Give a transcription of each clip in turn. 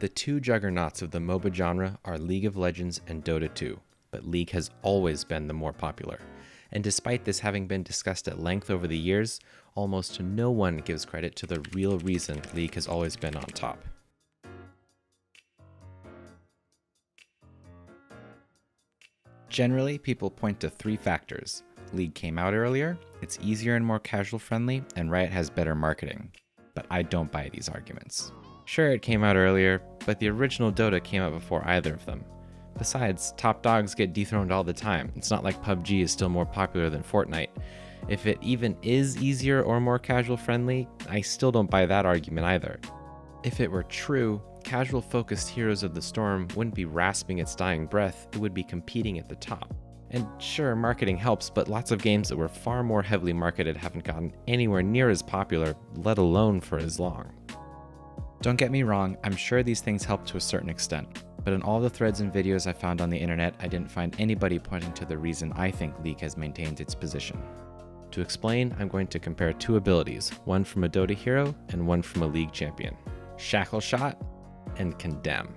The two juggernauts of the MOBA genre are League of Legends and Dota 2, but League has always been the more popular. And despite this having been discussed at length over the years, almost no one gives credit to the real reason League has always been on top. Generally, people point to three factors. League came out earlier, it's easier and more casual friendly, and Riot has better marketing. But I don't buy these arguments. Sure, it came out earlier, but the original Dota came out before either of them. Besides, top dogs get dethroned all the time. It's not like PUBG is still more popular than Fortnite. If it even is easier or more casual friendly, I still don't buy that argument either. If it were true, casual focused Heroes of the Storm wouldn't be rasping its dying breath, it would be competing at the top. And sure, marketing helps, but lots of games that were far more heavily marketed haven't gotten anywhere near as popular, let alone for as long. Don't get me wrong, I'm sure these things help to a certain extent, but in all the threads and videos I found on the internet, I didn't find anybody pointing to the reason I think League has maintained its position. To explain, I'm going to compare two abilities, one from a Dota hero and one from a League champion. Shackle Shot and Condemn.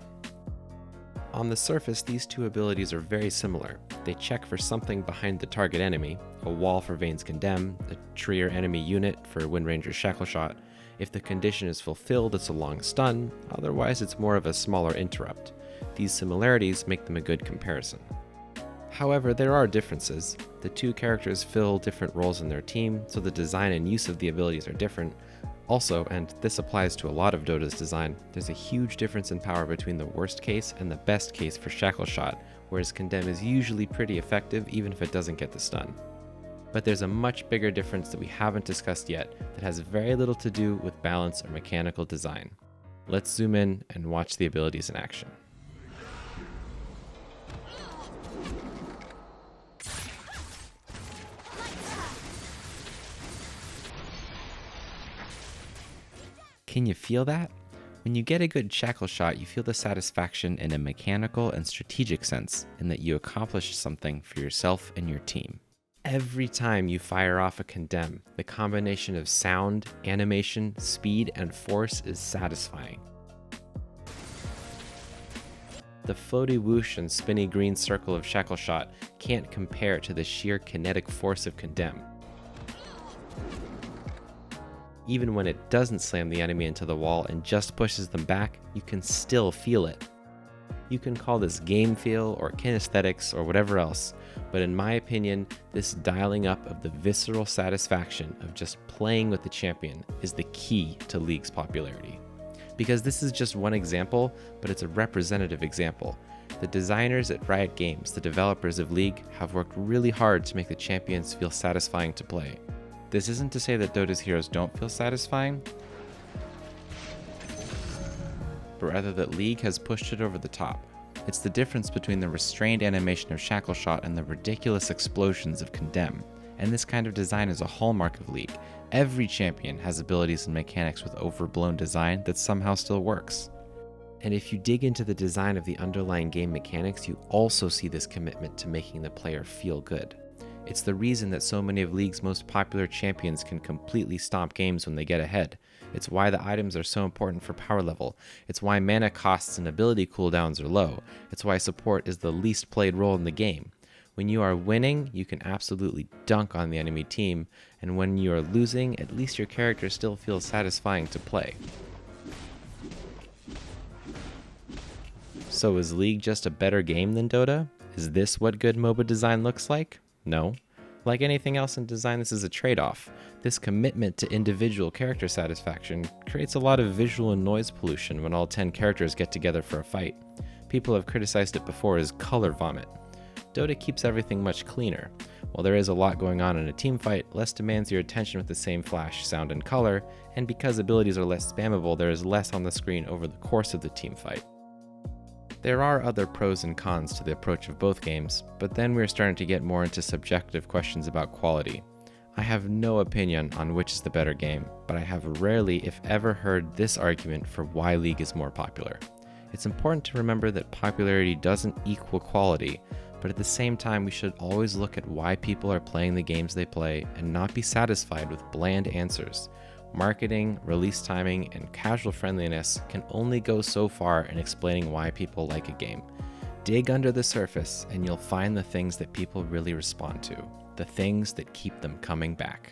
On the surface, these two abilities are very similar. They check for something behind the target enemy, a wall for Vayne's Condemn, a tree or enemy unit for Wind Ranger's Shackle Shot. If the condition is fulfilled, it's a long stun, otherwise it's more of a smaller interrupt. These similarities make them a good comparison. However, there are differences. The two characters fill different roles in their team, so the design and use of the abilities are different. Also, and this applies to a lot of Dota's design, there's a huge difference in power between the worst case and the best case for Shackle Shot, whereas Condemn is usually pretty effective even if it doesn't get the stun. But there's a much bigger difference that we haven't discussed yet that has very little to do with balance or mechanical design. Let's zoom in and watch the abilities in action. Can you feel that? When you get a good Shackle Shot, you feel the satisfaction in a mechanical and strategic sense, in that you accomplished something for yourself and your team. Every time you fire off a Condemn, the combination of sound, animation, speed, and force is satisfying. The floaty whoosh and spinny green circle of Shackle Shot can't compare to the sheer kinetic force of Condemn. Even when it doesn't slam the enemy into the wall and just pushes them back, you can still feel it. You can call this game feel or kinesthetics or whatever else, but in my opinion, this dialing up of the visceral satisfaction of just playing with the champion is the key to League's popularity. Because this is just one example, but it's a representative example. The designers at Riot Games, the developers of League, have worked really hard to make the champions feel satisfying to play. This isn't to say that Dota's heroes don't feel satisfying, but rather that League has pushed it over the top. It's the difference between the restrained animation of Shackle Shot and the ridiculous explosions of Condemn. And this kind of design is a hallmark of League. Every champion has abilities and mechanics with overblown design that somehow still works. And if you dig into the design of the underlying game mechanics, you also see this commitment to making the player feel good. It's the reason that so many of League's most popular champions can completely stomp games when they get ahead. It's why the items are so important for power level. It's why mana costs and ability cooldowns are low. It's why support is the least played role in the game. When you are winning, you can absolutely dunk on the enemy team, and when you are losing, at least your character still feels satisfying to play. So is League just a better game than Dota? Is this what good MOBA design looks like? No. Like anything else in design, this is a trade-off. This commitment to individual character satisfaction creates a lot of visual and noise pollution when all 10 characters get together for a fight. People have criticized it before as color vomit. Dota keeps everything much cleaner. While there is a lot going on in a team fight, less demands your attention with the same flash, sound, and color, and because abilities are less spammable, there is less on the screen over the course of the team fight. There are other pros and cons to the approach of both games, but then we're starting to get more into subjective questions about quality. I have no opinion on which is the better game, but I have rarely, if ever, heard this argument for why League is more popular. It's important to remember that popularity doesn't equal quality, but at the same time we should always look at why people are playing the games they play and not be satisfied with bland answers. Marketing, release timing, and casual friendliness can only go so far in explaining why people like a game. Dig under the surface and you'll find the things that people really respond to, the things that keep them coming back.